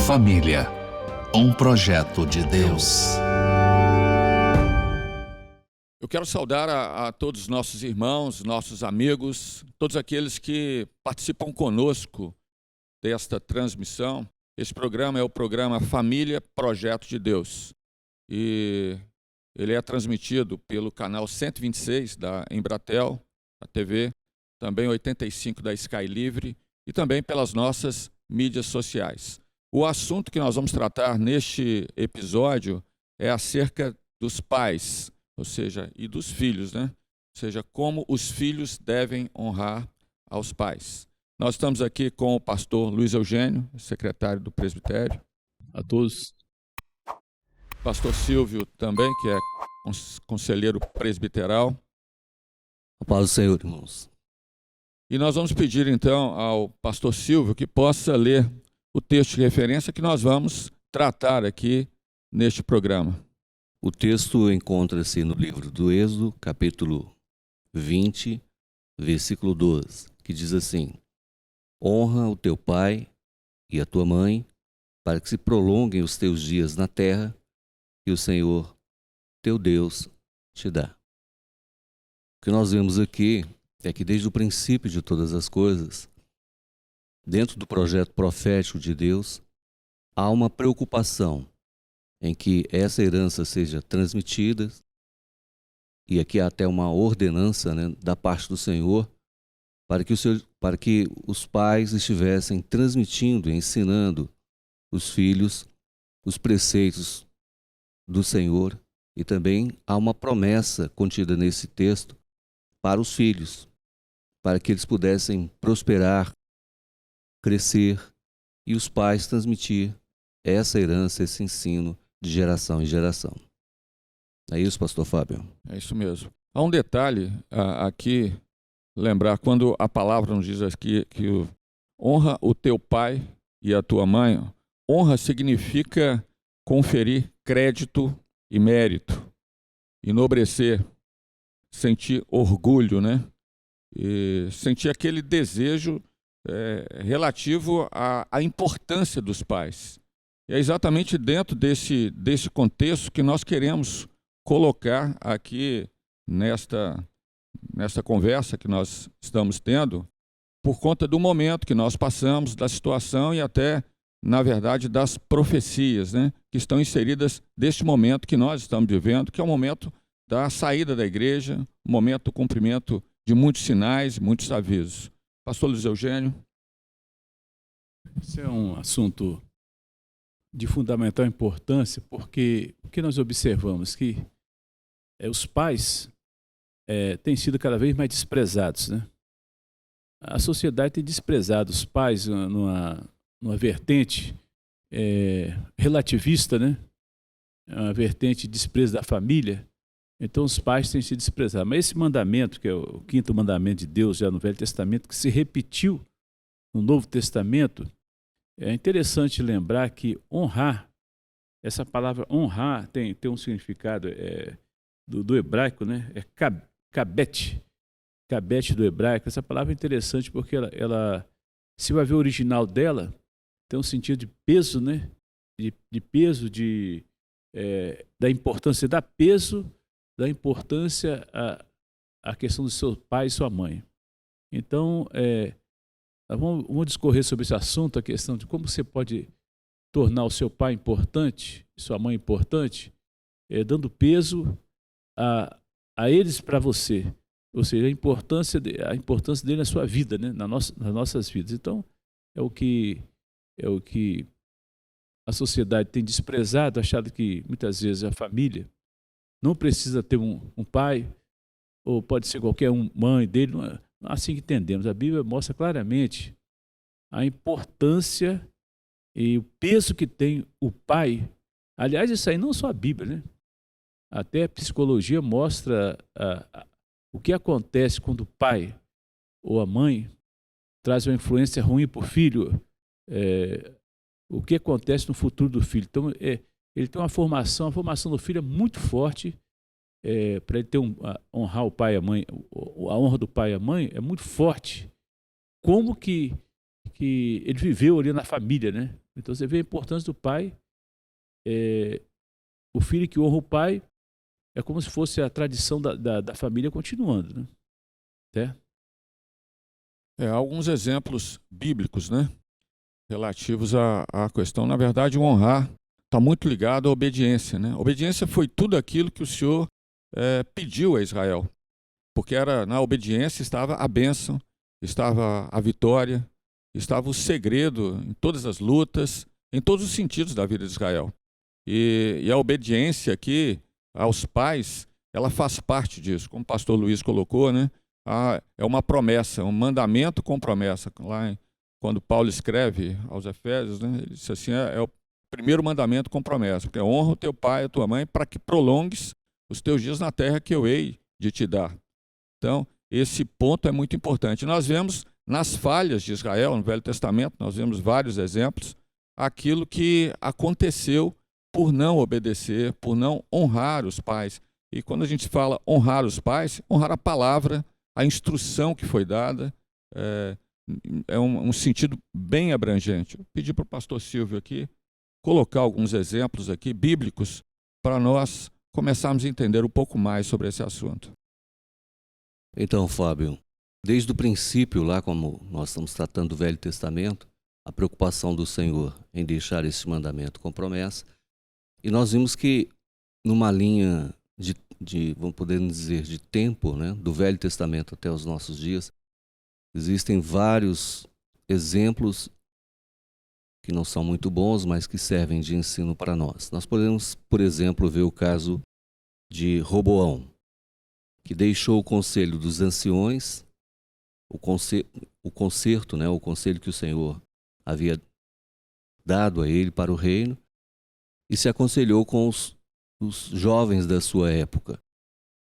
Família, um projeto de Deus. Eu quero saudar a todos os nossos irmãos, nossos amigos, todos aqueles que participam conosco desta transmissão. Esse programa é o programa Família, Projeto de Deus. E ele é transmitido pelo canal 126 da Embratel, a TV, também 85 da Sky Livre e também pelas nossas mídias sociais. O assunto que nós vamos tratar neste episódio é acerca dos pais, ou seja, e dos filhos, né? Ou seja, como os filhos devem honrar aos pais. Nós estamos aqui com o pastor Luiz Eugênio, secretário do presbitério. A todos. Pastor Silvio também, que é conselheiro presbiteral. A paz do Senhor, irmãos. E nós vamos pedir então ao pastor Silvio que possa ler o texto de referência que nós vamos tratar aqui neste programa. O texto encontra-se no livro do Êxodo, capítulo 20, versículo 12, que diz assim: honra o teu pai e a tua mãe, para que se prolonguem os teus dias na terra que o Senhor, teu Deus, te dá. O que nós vemos aqui é que desde o princípio de todas as coisas, dentro do projeto profético de Deus, há uma preocupação em que essa herança seja transmitida, e aqui há até uma ordenança, né, da parte do Senhor, para que os pais estivessem transmitindo e ensinando os filhos os preceitos do Senhor, e também há uma promessa contida nesse texto para os filhos, para que eles pudessem prosperar, crescer, e os pais transmitir essa herança, esse ensino de geração em geração. É isso, pastor Fábio? É isso mesmo. Há um detalhe aqui, lembrar, quando a palavra nos diz aqui que honra o teu pai e a tua mãe, honra significa conferir crédito e mérito, enobrecer, sentir orgulho, né? E sentir aquele desejo relativo à importância dos pais. E é exatamente dentro desse contexto que nós queremos colocar aqui nesta conversa que nós estamos tendo, por conta do momento que nós passamos, da situação e até, na verdade, das profecias, né, que estão inseridas neste momento que nós estamos vivendo, que é o momento da saída da igreja, o momento do cumprimento de muitos sinais, muitos avisos. Pastor Luiz Eugênio. Esse é um assunto de fundamental importância, porque o que nós observamos que os pais têm sido cada vez mais desprezados, né? A sociedade tem desprezado os pais numa vertente relativista, né? Uma vertente de desprezo da família. Então os pais têm sido desprezados. Mas esse mandamento, que é o 5º mandamento de Deus já no Velho Testamento, que se repetiu no Novo Testamento, é interessante lembrar que honrar, essa palavra honrar tem um significado do hebraico, né? É kabet do hebraico. Essa palavra é interessante porque ela, se vai ver o original dela, tem um sentido de peso, né? De peso, da importância, dá peso da importância à questão do seu pai e sua mãe. Então, vamos discorrer sobre esse assunto, a questão de como você pode tornar o seu pai importante, sua mãe importante, dando peso a eles para você. Ou seja, a importância dele na sua vida, né? nas nossas vidas. Então, é o que a sociedade tem desprezado, achado que muitas vezes a família não precisa ter um pai, ou pode ser qualquer mãe dele, não é assim que entendemos. A Bíblia mostra claramente a importância e o peso que tem o pai. Aliás, isso aí não só a Bíblia, né? Até a psicologia mostra o que acontece quando o pai ou a mãe traz uma influência ruim para o filho, o que acontece no futuro do filho. Então, ele tem a formação do filho é muito forte, para ele ter honrar o pai e a mãe, a honra do pai e a mãe é muito forte. Como que ele viveu ali na família, né? Então você vê a importância do pai. O filho que honra o pai é como se fosse a tradição da família continuando, né? Alguns exemplos bíblicos, né, relativos à questão. Na verdade, o honrar está muito ligado à obediência, né? A obediência foi tudo aquilo que o Senhor pediu a Israel, porque na obediência estava a bênção, estava a vitória, estava o segredo em todas as lutas, em todos os sentidos da vida de Israel. E a obediência aqui aos pais, ela faz parte disso, como o pastor Luiz colocou, né? É uma promessa, um mandamento com promessa. Quando Paulo escreve aos Efésios, né, ele disse assim, é o primeiro mandamento com promessa, porque honra o teu pai e a tua mãe para que prolongues os teus dias na terra que eu hei de te dar. Então, esse ponto é muito importante. Nós vemos nas falhas de Israel, no Velho Testamento, nós vemos vários exemplos, aquilo que aconteceu por não obedecer, por não honrar os pais. E quando a gente fala honrar os pais, honrar a palavra, a instrução que foi dada, é um sentido bem abrangente. Eu pedi para o pastor Silvio aqui colocar alguns exemplos aqui bíblicos para nós começarmos a entender um pouco mais sobre esse assunto. Então, Fábio, desde o princípio, lá como nós estamos tratando do Velho Testamento, a preocupação do Senhor em deixar esse mandamento com promessa, e nós vimos que numa linha vamos poder dizer, de tempo, né, do Velho Testamento até os nossos dias, existem vários exemplos que não são muito bons, mas que servem de ensino para nós. Nós podemos, por exemplo, ver o caso de Roboão, que deixou o conselho dos anciões, o conserto, né, o conselho que o Senhor havia dado a ele para o reino, e se aconselhou com os jovens da sua época,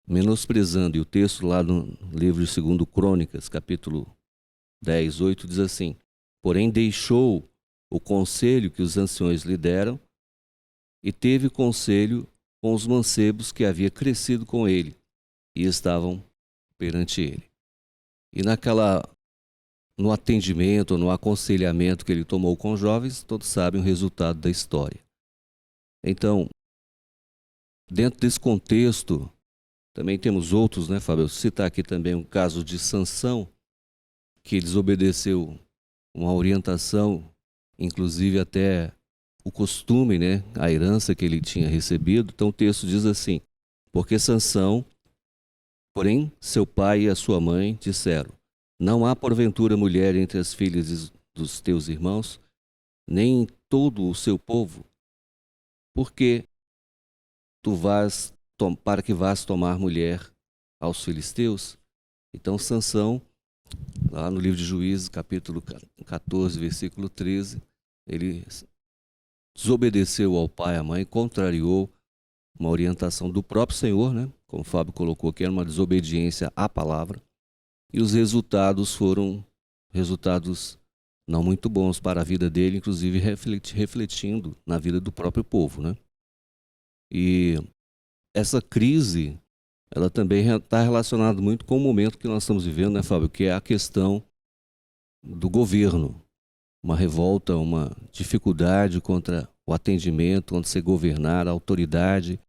menosprezando. E o texto lá no livro de 2 Crônicas, capítulo 10, 8, diz assim: porém deixou o conselho que os anciões lhe deram e teve conselho com os mancebos que havia crescido com ele e estavam perante ele. E no atendimento, no aconselhamento que ele tomou com os jovens, todos sabem o resultado da história. Então, dentro desse contexto, também temos outros, né, Fábio? Eu vou citar aqui também um caso de Sansão, que desobedeceu uma orientação, inclusive até o costume, né, a herança que ele tinha recebido. Então o texto diz assim: porque Sansão, porém seu pai e a sua mãe disseram: não há porventura mulher entre as filhas dos teus irmãos, nem em todo o seu povo, porque para que vás tomar mulher aos filisteus? Então Sansão, lá no livro de Juízes, capítulo 14, versículo 13, ele desobedeceu ao pai e à mãe, contrariou uma orientação do próprio Senhor, né? Como o Fábio colocou aqui, era uma desobediência à palavra, e os resultados foram resultados não muito bons para a vida dele, inclusive refletindo na vida do próprio povo, né? E essa crise, ela também está relacionada muito com o momento que nós estamos vivendo, né, Fábio? Que é a questão do governo. Uma revolta, uma dificuldade contra o atendimento, contra ser governar, a autoridade.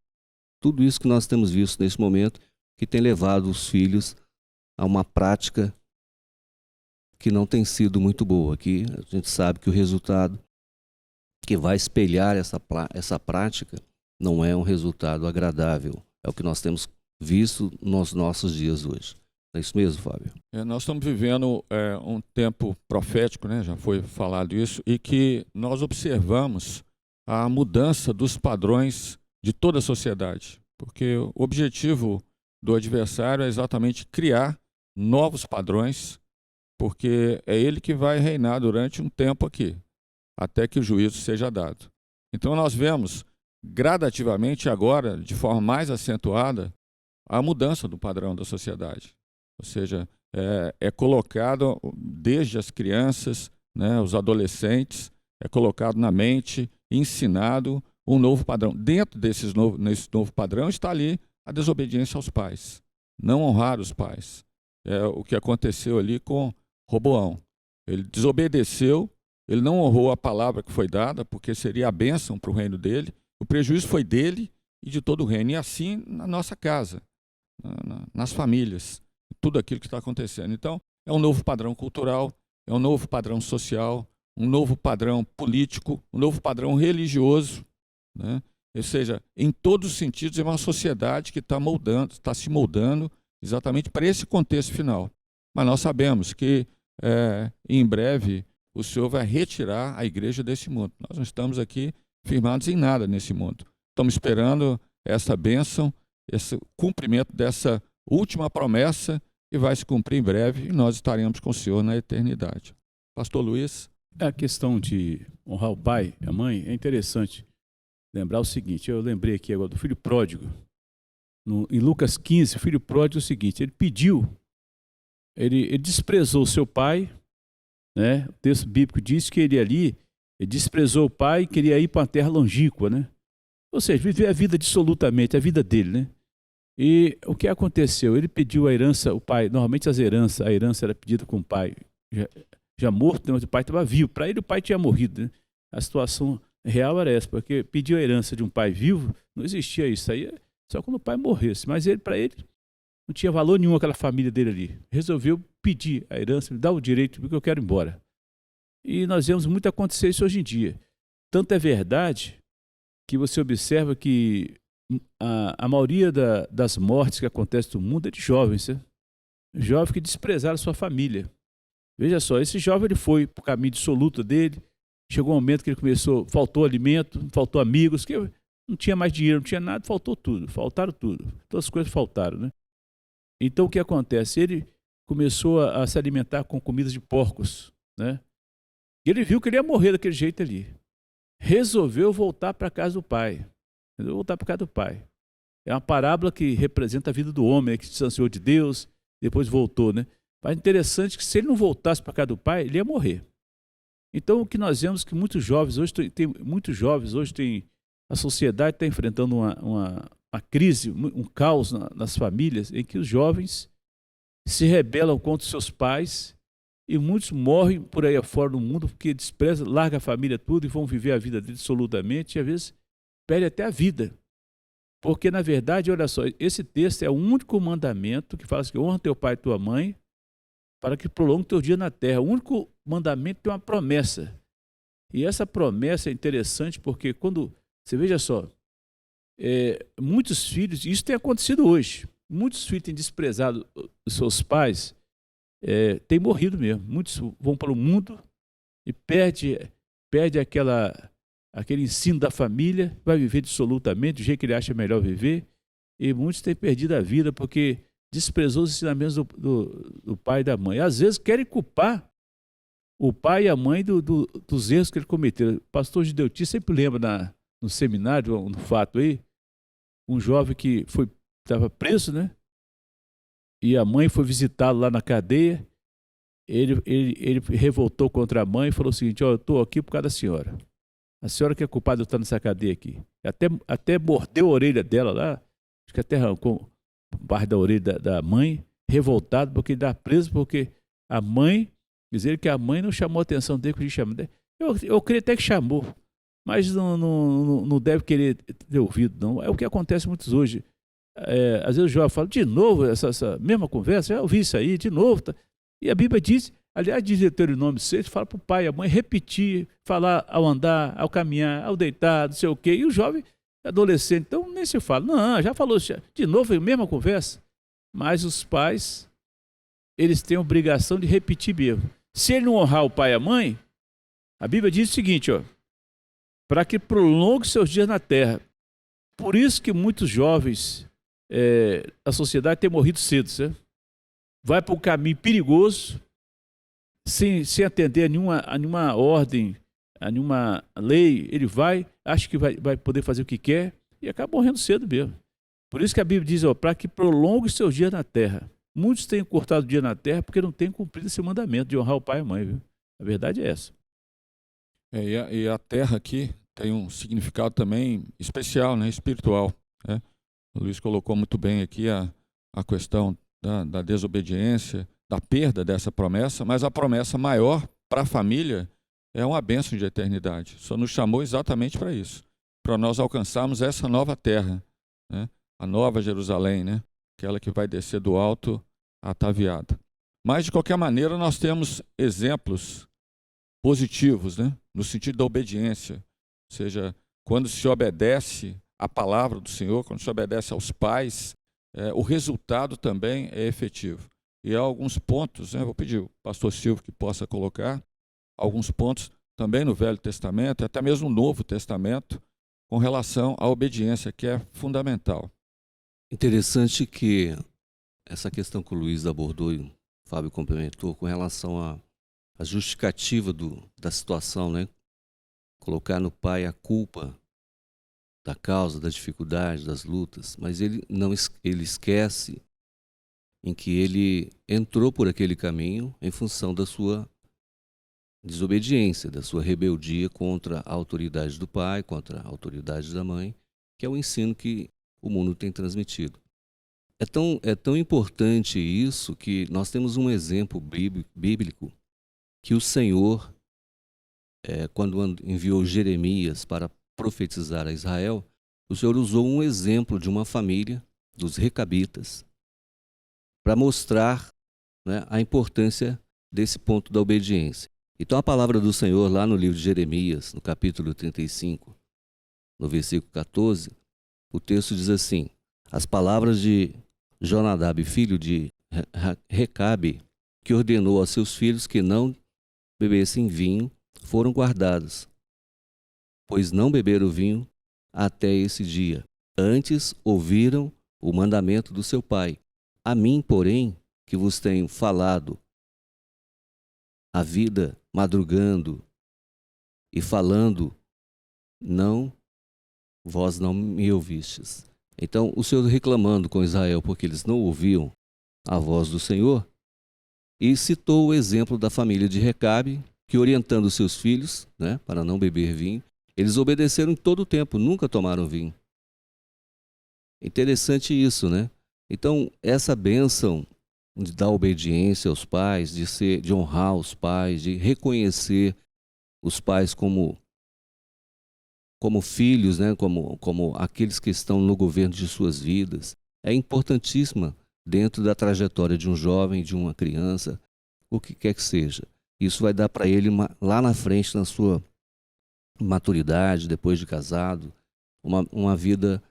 Tudo isso que nós temos visto nesse momento, que tem levado os filhos a uma prática que não tem sido muito boa. Aqui a gente sabe que o resultado que vai espelhar essa prática não é um resultado agradável. É o que nós temos visto nos nossos dias hoje. É isso mesmo, Fábio? Nós estamos vivendo um tempo profético, né? Já foi falado isso, e que nós observamos a mudança dos padrões de toda a sociedade. Porque o objetivo do adversário é exatamente criar novos padrões, porque é ele que vai reinar durante um tempo aqui, até que o juízo seja dado. Então nós vemos gradativamente agora, de forma mais acentuada, a mudança do padrão da sociedade. Ou seja, é colocado desde as crianças, né, os adolescentes, é colocado na mente, ensinado um novo padrão. Dentro nesse novo padrão está ali a desobediência aos pais, não honrar os pais. É o que aconteceu ali com Roboão. Ele desobedeceu ele não honrou a palavra que foi dada, porque seria a bênção para o reino dele, o prejuízo foi dele e de todo o reino. E assim na nossa casa, nas famílias, tudo aquilo que está acontecendo. Então, é um novo padrão cultural, é um novo padrão social, um novo padrão político, um novo padrão religioso, né? Ou seja, em todos os sentidos, é uma sociedade que está se moldando exatamente para esse contexto final. Mas nós sabemos que em breve o Senhor vai retirar a igreja desse mundo. Nós não estamos aqui firmados em nada nesse mundo. Estamos esperando essa bênção, esse cumprimento dessa última promessa que vai se cumprir em breve e nós estaremos com o Senhor na eternidade. Pastor Luiz. A questão de honrar o pai e a mãe é interessante lembrar o seguinte, eu lembrei aqui agora do filho pródigo. Em Lucas 15, o filho pródigo é o seguinte, ele desprezou o seu pai, né? O texto bíblico diz que ele desprezou o pai e queria ir para uma terra longínqua, né? Ou seja, viver a vida dissolutamente, a vida dele, né? E o que aconteceu? Ele pediu a herança, o pai, normalmente a herança era pedida com o pai já morto, mas o pai estava vivo. Para ele, o pai tinha morrido, né? A situação real era essa, porque pedir a herança de um pai vivo, não existia isso. Aí só quando o pai morresse. Mas para ele, não tinha valor nenhum aquela família dele ali. Resolveu pedir a herança, me dá o direito, porque eu quero ir embora. E nós vemos muito acontecer isso hoje em dia. Tanto é verdade que você observa que a maioria das mortes que acontecem no mundo é de jovens, né? Jovens que desprezaram sua família. Veja só, esse jovem ele foi para o caminho dissoluto dele, chegou um momento que ele faltou alimento, faltou amigos, que não tinha mais dinheiro, não tinha nada, faltaram tudo, todas as coisas faltaram, né? Então o que acontece? Ele começou a se alimentar com comidas de porcos, né? E ele viu que ele ia morrer daquele jeito ali. Resolveu voltar para a casa do pai. É uma parábola que representa a vida do homem, que se distanciou de Deus, depois voltou, né? Mas é interessante que se ele não voltasse para a casa do pai, ele ia morrer. Então o que nós vemos é que muitos jovens hoje a sociedade está enfrentando uma crise, um caos nas famílias, em que os jovens se rebelam contra os seus pais e muitos morrem por aí afora no mundo porque desprezam, largam a família tudo e vão viver a vida deles absolutamente e às vezes perdem até a vida. Porque na verdade, olha só, esse texto é o único mandamento que fala assim, honra teu pai e tua mãe para que prolongue teu dia na terra. O único mandamento tem uma promessa. E essa promessa é interessante porque quando, você veja só, muitos filhos, isso tem acontecido hoje, muitos filhos têm desprezado os seus pais, têm morrido mesmo. Muitos vão para o mundo e perde aquele ensino da família, vai viver dissolutamente, do jeito que ele acha melhor viver, e muitos têm perdido a vida porque desprezou os ensinamentos do pai e da mãe. Às vezes querem culpar o pai e a mãe dos erros que ele cometeram. O pastor Gideuti sempre lembra no seminário, no fato aí, um jovem que estava preso, né? E a mãe foi visitá-lo lá na cadeia. Ele revoltou contra a mãe e falou o seguinte, eu estou aqui por causa da senhora. A senhora que é culpada de eu estar nessa cadeia aqui. Até mordeu a orelha dela lá, acho que até arrancou parte da orelha da mãe, revoltado porque ele estava preso, porque a mãe, dizer que a mãe não chamou a atenção dele, que ele chamou. Eu creio até que chamou, mas não deve querer ter ouvido, não. É o que acontece muitos hoje. Às vezes o jovem fala, de novo, essa mesma conversa, já ouvi isso aí, de novo. Tá? E a Bíblia diz, aliás, diz Deuteronômio 6, fala para o pai e a mãe repetir, falar ao andar, ao caminhar, ao deitar, não sei o quê. E o jovem, adolescente, então nem se fala. Não, já falou, de novo, a mesma conversa. Mas os pais, eles têm a obrigação de repetir mesmo. Se ele não honrar o pai e a mãe, a Bíblia diz o seguinte, para que prolongue seus dias na terra. Por isso que muitos jovens, a sociedade tem morrido cedo, certo? Vai para um caminho perigoso, sem atender a nenhuma ordem, a nenhuma lei, ele acha que vai poder fazer o que quer e acaba morrendo cedo mesmo. Por isso que a Bíblia diz, para que prolongue seus dias na terra. Muitos têm cortado o dia na terra porque não têm cumprido esse mandamento de honrar o pai e a mãe. Viu? A verdade é essa. E a terra aqui tem um significado também especial, né, espiritual. Né? O Luiz colocou muito bem aqui a questão da desobediência, da perda dessa promessa, mas a promessa maior para a família é uma bênção de eternidade. O Senhor nos chamou exatamente para isso, para nós alcançarmos essa nova terra, né? A nova Jerusalém, né? Aquela que vai descer do alto ataviada. Mas, de qualquer maneira, nós temos exemplos positivos, né? No sentido da obediência. Ou seja, quando se obedece à palavra do Senhor, quando se obedece aos pais, o resultado também é efetivo. E há alguns pontos, né? Vou pedir ao pastor Silvio que possa colocar alguns pontos também no Velho Testamento, até mesmo no Novo Testamento, com relação à obediência, que é fundamental. Interessante que essa questão que o Luiz abordou e o Fábio complementou com relação à justificativa da situação, né? Colocar no pai a culpa da causa, da dificuldade, das lutas, mas ele esquece em que ele entrou por aquele caminho em função da sua desobediência, da sua rebeldia contra a autoridade do pai, contra a autoridade da mãe, que é o ensino que o mundo tem transmitido. É tão importante isso que nós temos um exemplo bíblico que o Senhor, quando enviou Jeremias para profetizar a Israel, o Senhor usou um exemplo de uma família, dos recabitas, para mostrar, né, a importância desse ponto da obediência. Então a palavra do Senhor lá no livro de Jeremias, no capítulo 35, no versículo 14, o texto diz assim: as palavras de Jonadab, filho de Recabe, que ordenou aos seus filhos que não bebessem vinho, foram guardadas, pois não beberam vinho até esse dia. Antes ouviram o mandamento do seu pai. A mim, porém, que vos tenho falado a vida madrugando e falando, vós não me ouvistes. Então, o Senhor reclamando com Israel porque eles não ouviam a voz do Senhor, e citou o exemplo da família de Recabe, que orientando seus filhos, né, para não beber vinho, eles obedeceram em todo o tempo, nunca tomaram vinho. Interessante isso, né? Então, essa bênção da obediência aos pais, de honrar os pais, de reconhecer os pais como filhos, né? como aqueles que estão no governo de suas vidas, é importantíssima dentro da trajetória de um jovem, de uma criança, o que quer que seja. Isso vai dar para ele lá na frente, na sua maturidade, depois de casado, uma vida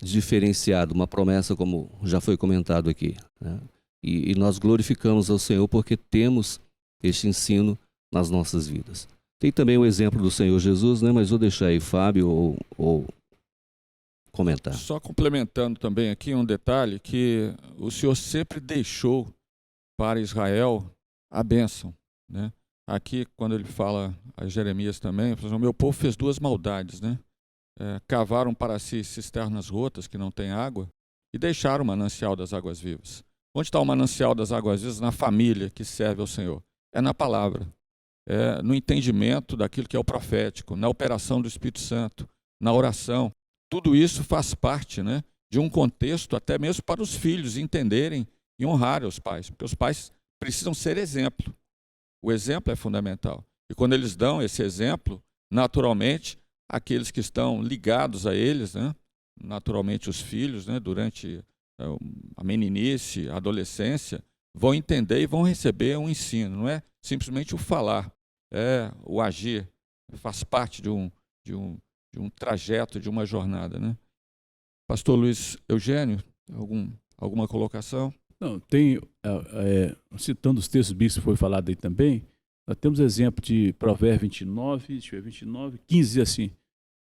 diferenciada, uma promessa, como já foi comentado aqui, né? E nós glorificamos ao Senhor porque temos este ensino nas nossas vidas. Tem também o exemplo do Senhor Jesus, né? Mas vou deixar aí Fábio ou comentar. Só complementando também aqui um detalhe, que o Senhor sempre deixou para Israel a bênção, né? Aqui, quando ele fala a Jeremias também, o meu povo fez duas maldades, né? Cavaram para si cisternas rotas que não têm água e deixaram o manancial das águas vivas. Onde está o manancial das águas vivas? Na família que serve ao Senhor. É na palavra, no entendimento daquilo que é o profético, na operação do Espírito Santo, na oração. Tudo isso faz parte, né, de um contexto até mesmo para os filhos entenderem e honrarem os pais, porque os pais precisam ser exemplo. O exemplo é fundamental. E quando eles dão esse exemplo, naturalmente, aqueles que estão ligados a eles, né, naturalmente os filhos, né, durante a meninice, a adolescência, vão entender e vão receber um ensino. Não é simplesmente o falar, é o agir. Faz parte de um trajeto, de uma jornada, né? Pastor Luiz Eugênio, alguma colocação? Não, tem, citando os textos bíblicos que foi falado aí também, nós temos exemplo de Provérbios 29, 15, diz assim: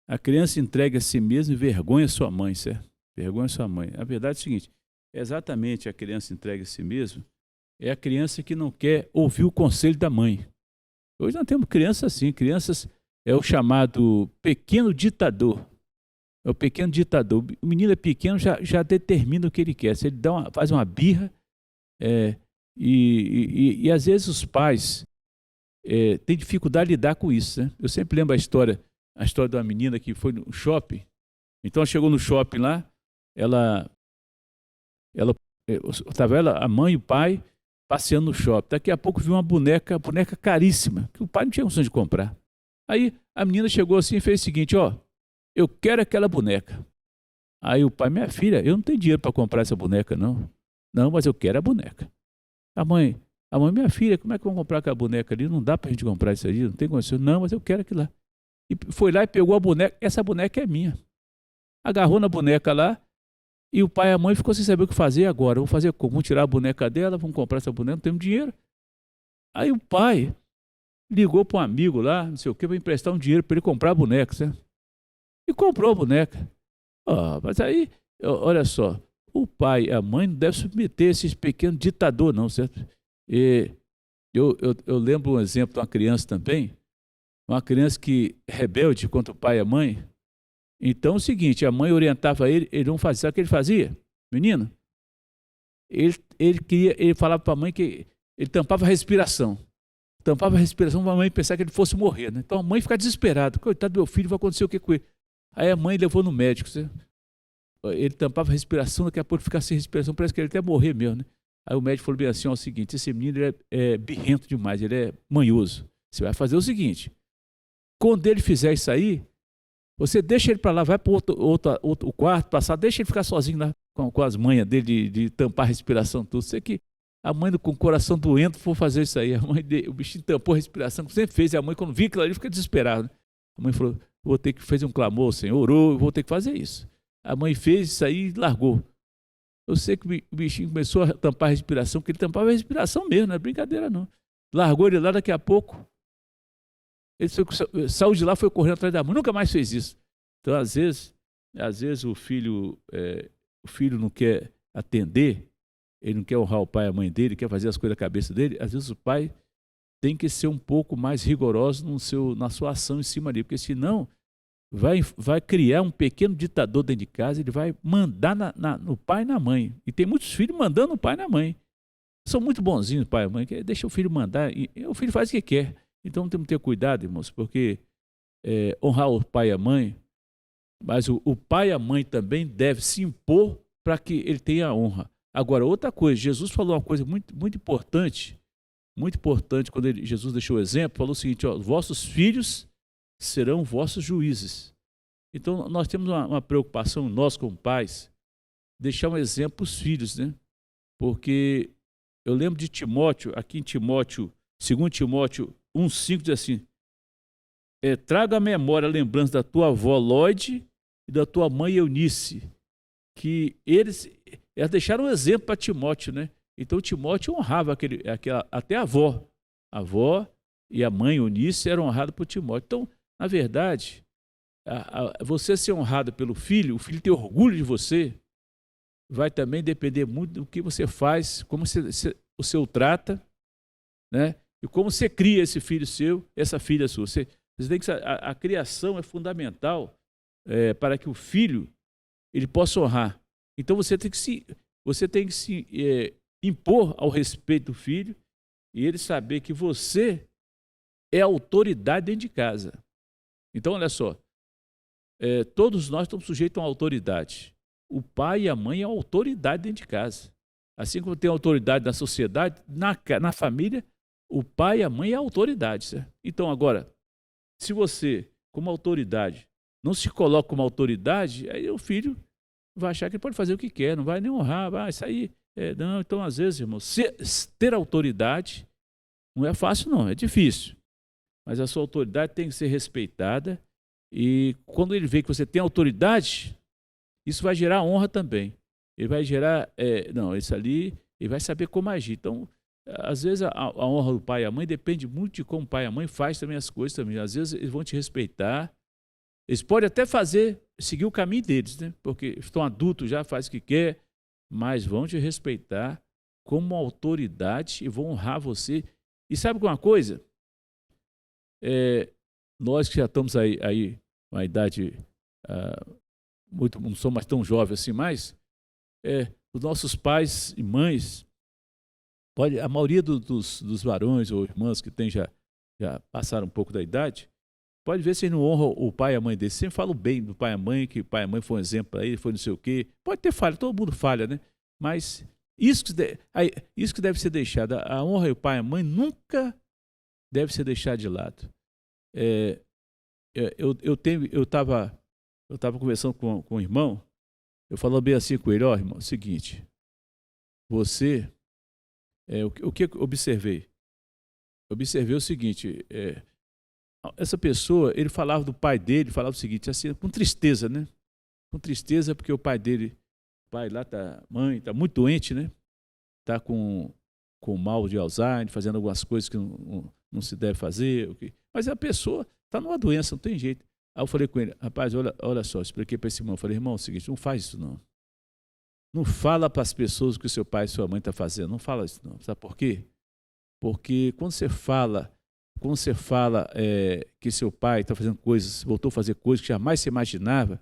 a criança entrega a si mesma e vergonha sua mãe, certo? Vergonha sua mãe. A verdade é o seguinte: exatamente a criança entrega a si mesma, é a criança que não quer ouvir o conselho da mãe. Hoje nós temos crianças assim, crianças é o chamado pequeno ditador. É o pequeno ditador. O menino é pequeno, já determina o que ele quer. Se ele faz uma birra, e às vezes os pais têm dificuldade de lidar com isso, né? Eu sempre lembro a história de uma menina que foi no shopping. Então ela chegou no shopping lá, estava a mãe e o pai passeando no shopping. Daqui a pouco viu uma boneca caríssima, que o pai não tinha condição de comprar. Aí a menina chegou assim e fez o seguinte, ó, eu quero aquela boneca. Aí o pai, minha filha, eu não tenho dinheiro para comprar essa boneca, não. Não, mas eu quero a boneca. A mãe, minha filha, como é que vamos comprar aquela boneca ali? Não dá para a gente comprar isso ali, não tem condição. Não, mas eu quero aquilo lá. E foi lá e pegou a boneca, essa boneca é minha. Agarrou na boneca lá, e o pai e a mãe ficou sem saber o que fazer agora. Vamos fazer como? Vamos tirar a boneca dela, vamos comprar essa boneca, não temos dinheiro. Aí o pai ligou para um amigo lá, não sei o que, para emprestar um dinheiro para ele comprar a boneca, certo? E comprou a boneca. Mas aí, olha só, o pai e a mãe não devem submeter esses pequenos ditadores, não, certo? E eu lembro um exemplo de uma criança também, uma criança que rebelde contra o pai e a mãe. Então é o seguinte, a mãe orientava ele não fazia. Sabe o que ele fazia? Menino, ele falava para a mãe que ele tampava a respiração. Tampava a respiração para a mãe pensar que ele fosse morrer, né? Então a mãe fica desesperada. Coitado do meu filho, vai acontecer o que com ele? Aí a mãe levou no médico. Ele tampava a respiração, daqui a pouco ficar sem respiração, parece que ele até morrer mesmo, né? Aí o médico falou bem assim, ó, o seguinte, esse menino ele é birrento demais, ele é manhoso. Você vai fazer o seguinte, quando ele fizer isso aí, você deixa ele para lá, vai para outro quarto, passar, deixa ele ficar sozinho lá com as manhas dele de tampar a respiração, tudo. Sei que a mãe com o coração doendo for fazer isso aí. O bichinho tampou a respiração, sempre fez, e a mãe quando viu aquilo ali fica desesperada, né? A mãe falou, vou ter que fazer um clamor, o Senhor orou, vou ter que fazer isso. A mãe fez isso aí e largou. Eu sei que o bichinho começou a tampar a respiração, porque ele tampava a respiração mesmo, não é brincadeira não. Largou ele lá, daqui a pouco, ele saiu de lá, foi correndo atrás da mãe, nunca mais fez isso. Então, às vezes o filho não quer atender, ele não quer honrar o pai e a mãe dele, quer fazer as coisas da cabeça dele, às vezes o pai tem que ser um pouco mais rigoroso na sua ação em cima dele, porque senão vai criar um pequeno ditador dentro de casa, ele vai mandar no pai e na mãe. E tem muitos filhos mandando no pai e na mãe. São muito bonzinhos o pai e a mãe, que deixa o filho mandar, e o filho faz o que quer. Então temos que ter cuidado, irmãos, porque honrar o pai e a mãe, mas o pai e a mãe também devem se impor para que ele tenha honra. Agora, outra coisa, Jesus falou uma coisa muito, muito importante quando Jesus deixou o exemplo, falou o seguinte, ó, vossos filhos serão vossos juízes. Então, nós temos uma preocupação, nós como pais, deixar um exemplo para os filhos, né? Porque eu lembro de Timóteo, aqui em Timóteo, 2 Timóteo 1,5 diz assim, traga à memória a lembrança da tua avó Lóide e da tua mãe Eunice, que eles deixaram um exemplo para Timóteo, né? Então Timóteo honrava até a avó. A avó e a mãe Eunice eram honradas por Timóteo. Então, na verdade, você ser honrado pelo filho, o filho ter orgulho de você, vai também depender muito do que você faz, como você o trata, né? E como você cria esse filho seu, essa filha sua. Você tem que, a criação é fundamental para que o filho ele possa honrar. Então você tem que se impor ao respeito do filho e ele saber que você é autoridade dentro de casa. Então, olha só, todos nós estamos sujeitos a uma autoridade. O pai e a mãe é a autoridade dentro de casa. Assim como tem autoridade na sociedade, na família, o pai e a mãe é a autoridade. Certo? Então, agora, se você, como autoridade, não se coloca como autoridade, aí o filho vai achar que ele pode fazer o que quer, não vai nem honrar, vai sair. Não, então, às vezes, irmão, ter autoridade não é fácil, não, é difícil. Mas a sua autoridade tem que ser respeitada e quando ele vê que você tem autoridade, isso vai gerar honra também. Ele vai gerar, isso ali, ele vai saber como agir. Então, às vezes a honra do pai e a mãe depende muito de como o pai e a mãe faz também as coisas também. Às vezes eles vão te respeitar, eles podem até seguir o caminho deles, né? Porque estão adultos já, faz o que quer, mas vão te respeitar como autoridade e vão honrar você. E sabe uma coisa? Nós que já estamos aí uma idade não somos mais tão jovens assim mais, os nossos pais e mães, a maioria dos varões ou irmãs que já passaram um pouco da idade, pode ver se eles não honram o pai e a mãe deles. Sempre falam bem do pai e a mãe, que o pai e a mãe foi um exemplo para ele, foi não sei o quê. Pode ter falha, todo mundo falha, né? Mas Isso que deve ser deixado. A honra ao pai e à mãe nunca deve ser deixada de lado. Eu estava conversando com um irmão, eu falando bem assim com ele: ó, irmão, é o seguinte, você, o que eu observei? Observei o seguinte, essa pessoa, ele falava do pai dele, falava o seguinte, assim, com tristeza, né? Com tristeza porque o pai dele, mãe está muito doente, né? Está com mal de Alzheimer, fazendo algumas coisas que não se deve fazer. Mas a pessoa está numa doença, não tem jeito. Aí eu falei com ele: rapaz, olha só, expliquei para esse irmão. Eu falei: irmão, é o seguinte, não faz isso não. Não fala para as pessoas o que o seu pai e sua mãe estão fazendo. Não fala isso não. Sabe por quê? Porque quando você fala que seu pai está fazendo coisas, voltou a fazer coisas que jamais você imaginava,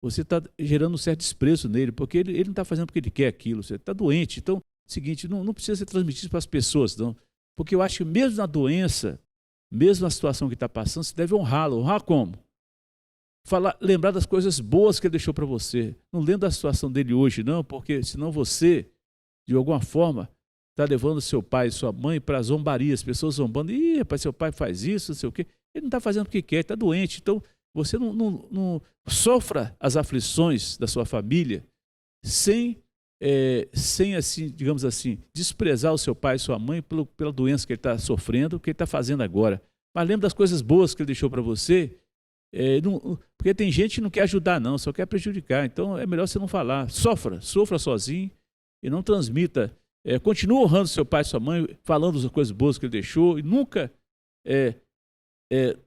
você está gerando um certo desprezo nele, porque ele não está fazendo porque ele quer aquilo. Você está doente. Então, é o seguinte, não precisa ser transmitido para as pessoas, não. Porque eu acho que mesmo na doença, mesmo na situação que está passando, você deve honrá-lo. Honrar como? Lembrar das coisas boas que ele deixou para você. Não lembra da situação dele hoje, não, porque senão você, de alguma forma, está levando seu pai e sua mãe para zombaria, as pessoas zombando. Ih, rapaz, seu pai faz isso, não sei o quê. Ele não está fazendo o que quer, está doente. Então, você não sofra as aflições da sua família sem assim, digamos assim, desprezar o seu pai e sua mãe pela doença que ele está sofrendo, o que ele está fazendo agora. Mas lembre das coisas boas que ele deixou para você, porque tem gente que não quer ajudar não, só quer prejudicar. Então é melhor você não falar. Sofra sozinho e não transmita. Continue honrando seu pai e sua mãe, falando das coisas boas que ele deixou e nunca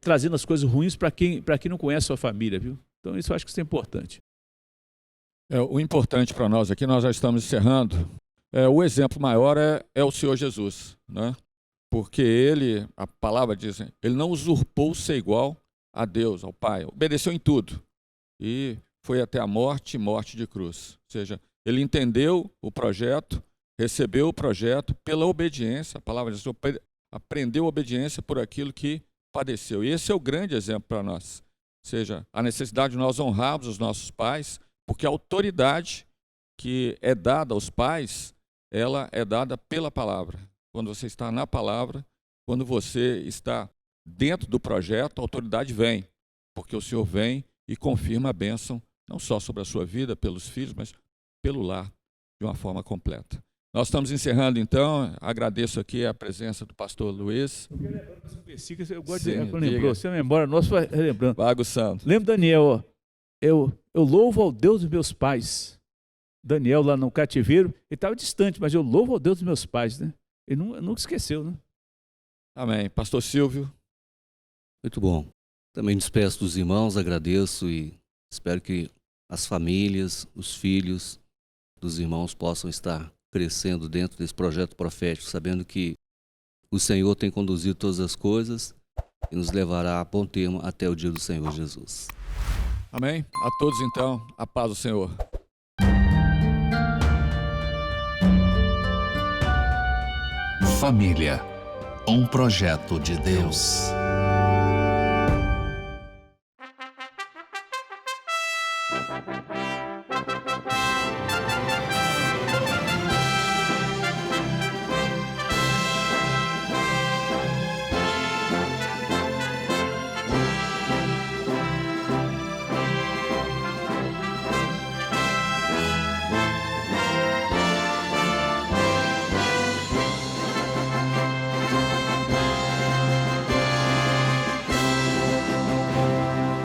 trazendo as coisas ruins para quem não conhece a sua família, viu? Então isso eu acho que isso é importante. O importante para nós aqui, nós já estamos encerrando, o exemplo maior é o Senhor Jesus, né? Porque ele, a palavra diz, ele não usurpou ser igual a Deus, ao Pai, obedeceu em tudo e foi até a morte de cruz. Ou seja, ele entendeu o projeto, recebeu o projeto pela obediência, a palavra diz, aprendeu a obediência por aquilo que padeceu. E esse é o grande exemplo para nós. Ou seja, a necessidade de nós honrarmos os nossos pais, porque a autoridade que é dada aos pais, ela é dada pela palavra. Quando você está na palavra, quando você está dentro do projeto, a autoridade vem, porque o Senhor vem e confirma a bênção, não só sobre a sua vida, pelos filhos, mas pelo lar, de uma forma completa. Nós estamos encerrando, então. Agradeço aqui a presença do pastor Luiz. Eu quero lembrar esse versículo, eu gosto de lembrar, você memória nossa vai lembrando. Vai aguçando. Lembra Daniel, ó, eu louvo ao Deus dos meus pais. Daniel lá no cativeiro, ele estava distante, mas eu louvo ao Deus dos meus pais, né? Ele nunca esqueceu, né? Amém. Pastor Silvio. Muito bom. Também despeço dos irmãos, agradeço e espero que as famílias, os filhos dos irmãos possam estar crescendo dentro desse projeto profético, sabendo que o Senhor tem conduzido todas as coisas e nos levará a bom termo até o dia do Senhor Jesus. Amém. A todos, então, a paz do Senhor. Família, um projeto de Deus.